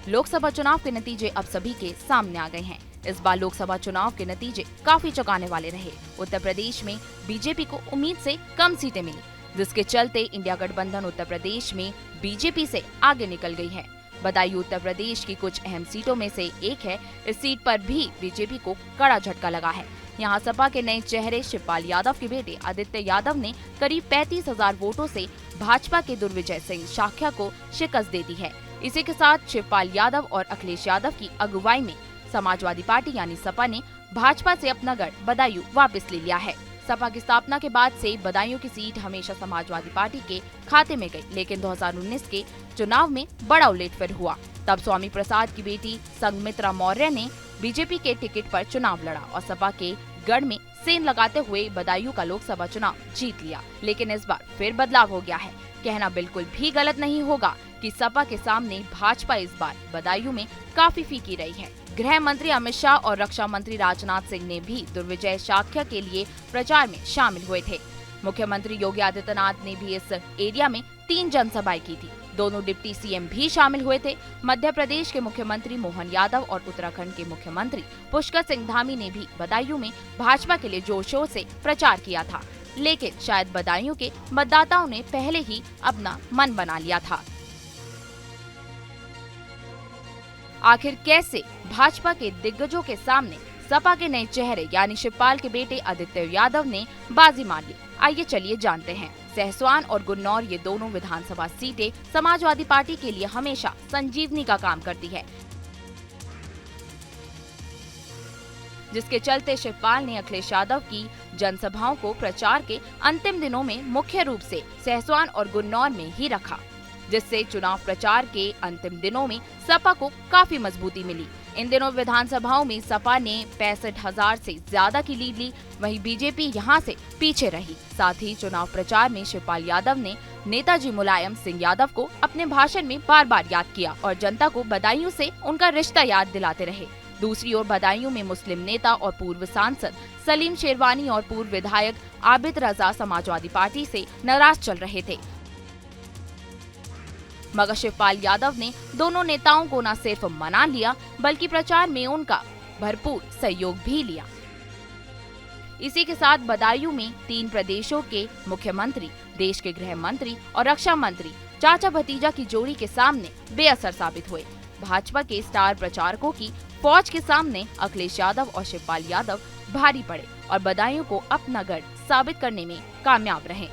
लोकसभा चुनाव के नतीजे अब सभी के सामने आ गए हैं। इस बार लोकसभा चुनाव के नतीजे काफी चौंकाने वाले रहे। उत्तर प्रदेश में बीजेपी को उम्मीद से कम सीटें मिली, जिसके चलते इंडिया गठबंधन उत्तर प्रदेश में बीजेपी से आगे निकल गई है। बदायूं उत्तर प्रदेश की कुछ अहम सीटों में से एक है। इस सीट पर भी बीजेपी को कड़ा झटका लगा है। यहाँ सपा के नए चेहरे शिवपाल यादव के बेटे आदित्य यादव ने करीब 35,000 वोटों से भाजपा के दुर्विजय सिंह शाक्या को शिकस्त दे दी है। इसी के साथ शिवपाल यादव और अखिलेश यादव की अगुवाई में समाजवादी पार्टी यानी सपा ने भाजपा से अपना गढ़ बदायूं वापस ले लिया है। सपा की स्थापना के बाद से बदायूं की सीट हमेशा समाजवादी पार्टी के खाते में गई, लेकिन 2019 के चुनाव में बड़ा उलटफेर हुआ। तब स्वामी प्रसाद की बेटी संघमित्रा मौर्य ने बीजेपी के टिकट पर चुनाव लड़ा और सपा के गढ़ में सेंध लगाते हुए बदायूं का लोकसभा चुनाव जीत लिया। लेकिन इस बार फिर बदलाव हो गया है। कहना बिल्कुल भी गलत नहीं होगा कि सपा के सामने भाजपा इस बार बदायूं में काफी फीकी रही है। गृह मंत्री अमित शाह और रक्षा मंत्री राजनाथ सिंह ने भी दुर्विजय शाक्या के लिए प्रचार में शामिल हुए थे। मुख्यमंत्री योगी आदित्यनाथ ने भी इस एरिया में 3 जनसभाएं की थी। दोनों डिप्टी सीएम भी शामिल हुए थे। मध्य प्रदेश के मुख्यमंत्री मोहन यादव और उत्तराखंड के मुख्यमंत्री पुष्कर सिंह धामी ने भी बदायूं में भाजपा के लिए जोर शोर से प्रचार किया था। लेकिन शायद बदायूं के मतदाताओं ने पहले ही अपना मन बना लिया था। आखिर कैसे भाजपा के दिग्गजों के सामने सपा के नए चेहरे यानी शिवपाल के बेटे आदित्य यादव ने बाजी मार ली, आइए चलिए जानते हैं। सहसवान और गुन्नौर ये दोनों विधानसभा सीटें समाजवादी पार्टी के लिए हमेशा संजीवनी का काम करती है, जिसके चलते शिवपाल ने अखिलेश यादव की जनसभाओं को प्रचार के अंतिम दिनों में मुख्य रूप से सहसवान और गुन्नौर में ही रखा, जिससे चुनाव प्रचार के अंतिम दिनों में सपा को काफी मजबूती मिली। इन दिनों विधानसभाओं में सपा ने 65,000 से ज्यादा की लीड ली, वहीं बीजेपी यहां से पीछे रही। साथ ही चुनाव प्रचार में शिवपाल यादव ने नेताजी मुलायम सिंह यादव को अपने भाषण में बार बार याद किया और जनता को बदायूं से उनका रिश्ता याद दिलाते रहे। दूसरी ओर बदायूं में मुस्लिम नेता और पूर्व सांसद सलीम शेरवानी और पूर्व विधायक आबिद रजा समाजवादी पार्टी से नाराज चल रहे थे, मगर शिवपाल यादव ने दोनों नेताओं को न सिर्फ मना लिया बल्कि प्रचार में उनका भरपूर सहयोग भी लिया। इसी के साथ बदायूं में 3 प्रदेशों के मुख्यमंत्री, देश के गृह मंत्री और रक्षा मंत्री चाचा भतीजा की जोड़ी के सामने बेअसर साबित हुए। भाजपा के स्टार प्रचारकों की फौज के सामने अखिलेश यादव और शिवपाल यादव भारी पड़े और बदायूं को अपना गढ़ साबित करने में कामयाब रहे।